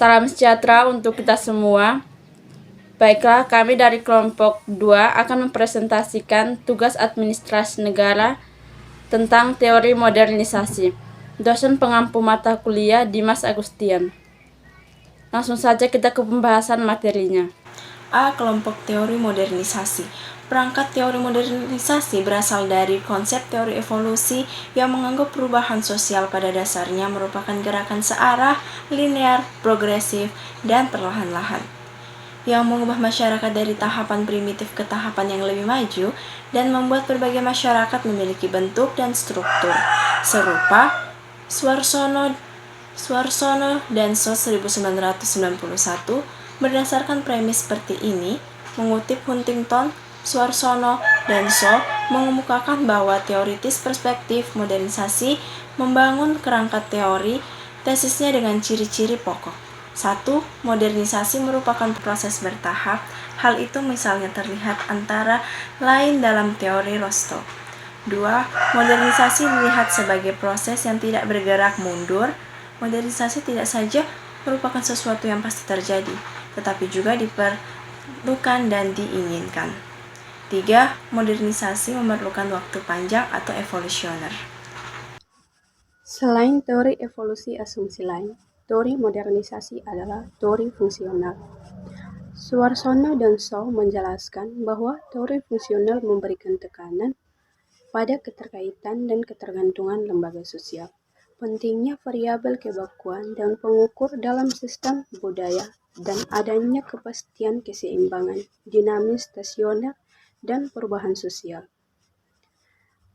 Salam sejahtera untuk kita semua. Baiklah, kami dari kelompok 2 akan mempresentasikan tugas administrasi negara tentang teori modernisasi. Dosen pengampu mata kuliah Dimas Agustian. Langsung saja kita ke pembahasan materinya. A. Kelompok teori modernisasi. Perangkat teori modernisasi berasal dari konsep teori evolusi yang menganggap perubahan sosial pada dasarnya merupakan gerakan searah, linear, progresif, dan perlahan-lahan, yang mengubah masyarakat dari tahapan primitif ke tahapan yang lebih maju dan membuat berbagai masyarakat memiliki bentuk dan struktur serupa. Suarsono dan Sos 1991 berdasarkan premis seperti ini. Mengutip Huntington, Suarsono dan So mengemukakan bahwa teoritis perspektif modernisasi membangun kerangka teori tesisnya dengan ciri-ciri pokok. 1. Modernisasi merupakan proses bertahap. Hal itu misalnya terlihat antara lain dalam teori Rostow. 2. Modernisasi dilihat sebagai proses yang tidak bergerak mundur. Modernisasi tidak saja merupakan sesuatu yang pasti terjadi, tetapi juga diperlukan dan diinginkan. 3. Modernisasi memerlukan waktu panjang atau evolusioner. Selain teori evolusi asumsi lain, teori modernisasi adalah teori fungsional. Suarsono dan Shaw menjelaskan bahwa teori fungsional memberikan tekanan pada keterkaitan dan ketergantungan lembaga sosial, pentingnya variabel kebakuan dan pengukur dalam sistem budaya, dan adanya kepastian keseimbangan, dinamis stasioner, dan perubahan sosial.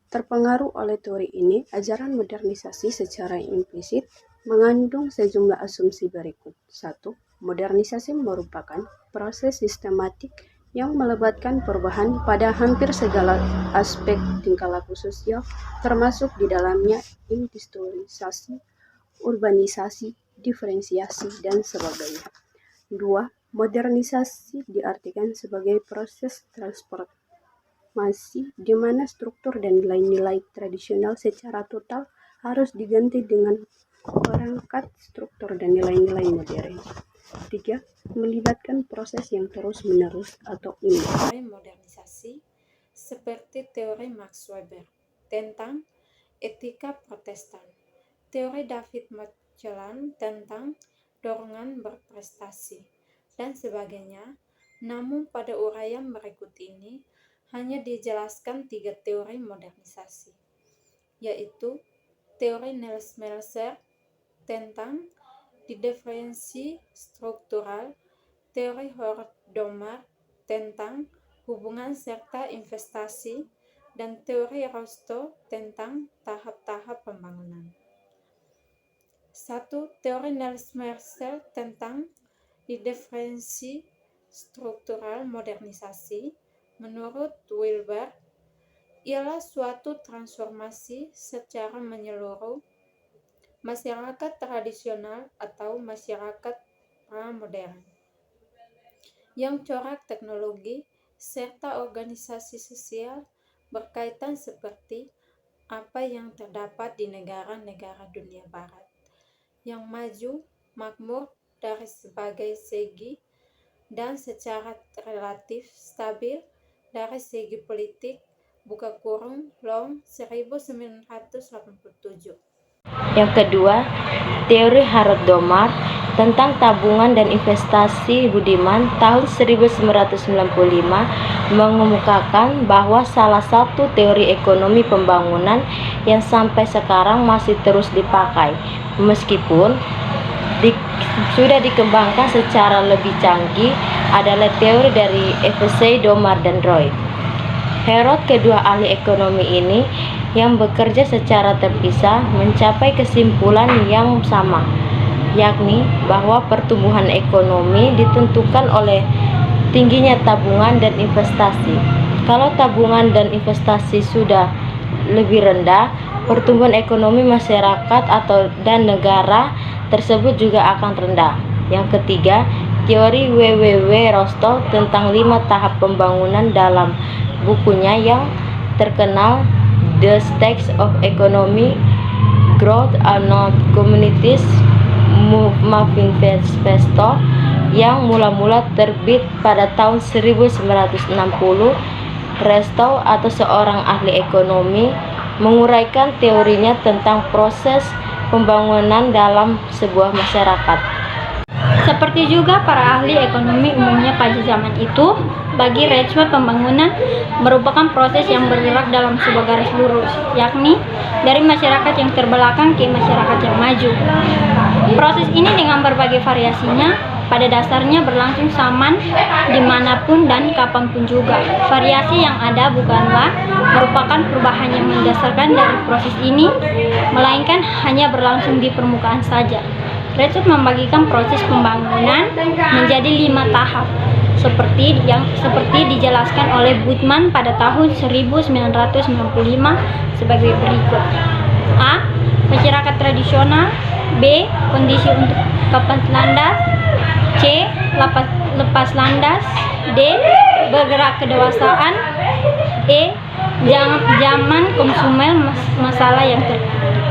Terpengaruh oleh teori ini, ajaran modernisasi secara implisit mengandung sejumlah asumsi berikut. 1. Modernisasi merupakan proses sistematik yang melibatkan perubahan pada hampir segala aspek tingkah laku sosial, termasuk di dalamnya industrialisasi, urbanisasi, diferensiasi, dan sebagainya. 2. Modernisasi diartikan sebagai proses transformasi di mana struktur dan nilai-nilai tradisional secara total harus diganti dengan perangkat struktur dan nilai-nilai modern. 3. Melibatkan proses yang terus-menerus atau teori modernisasi seperti teori Max Weber tentang etika Protestan, teori David Magellan tentang dorongan berprestasi, dan sebagainya. Namun pada uraian berikut ini hanya dijelaskan 3 teori modernisasi, yaitu teori Niels Melzer tentang diferensi struktural, teori Howard Domar tentang hubungan serta investasi, dan teori Rostow tentang tahap-tahap pembangunan. 1. Teori Niels Melzer tentang diferensi struktural modernisasi menurut Wilber ialah suatu transformasi secara menyeluruh masyarakat tradisional atau masyarakat pra-modern yang corak teknologi serta organisasi sosial berkaitan seperti apa yang terdapat di negara-negara dunia barat yang maju, makmur dari sebagai segi, dan secara relatif stabil dari segi politik. Long 1987. Yang kedua, teori Harold Domar tentang tabungan dan investasi Budiman tahun 1995 mengemukakan bahwa salah satu teori ekonomi pembangunan yang sampai sekarang masih terus dipakai, meskipun sudah dikembangkan secara lebih canggih, adalah teori dari Evesey, Domar, dan Roy. Harold, kedua ahli ekonomi ini yang bekerja secara terpisah, mencapai kesimpulan yang sama, yakni bahwa pertumbuhan ekonomi ditentukan oleh tingginya tabungan dan investasi. Kalau tabungan dan investasi sudah lebih rendah, pertumbuhan ekonomi masyarakat dan negara tersebut juga akan rendah. Yang ketiga, teori W.W. Rostow tentang 5 tahap pembangunan dalam bukunya yang terkenal The Stakes of Economic Growth are Not Communities Manifesto yang mula-mula terbit pada tahun 1960. Rostow atau seorang ahli ekonomi menguraikan teorinya tentang proses pembangunan dalam sebuah masyarakat. Seperti juga para ahli ekonomi umumnya pada zaman itu, bagi Rostow pembangunan merupakan proses yang bergerak dalam sebuah garis lurus, yakni dari masyarakat yang terbelakang ke masyarakat yang maju. Proses ini dengan berbagai variasinya, pada dasarnya berlangsung saman dimanapun dan kapanpun juga. Variasi yang ada bukanlah merupakan perubahan yang mendasarkan dari proses ini, melainkan hanya berlangsung di permukaan saja. Rostow membagikan proses pembangunan menjadi 5 tahap, seperti dijelaskan oleh Budman pada tahun 1995 sebagai berikut. A. Masyarakat tradisional. B. Kondisi untuk kapan landas. C. Lepas landas. D. Bergerak kedewasaan. E. Zaman konsumen masalah yang terjadi.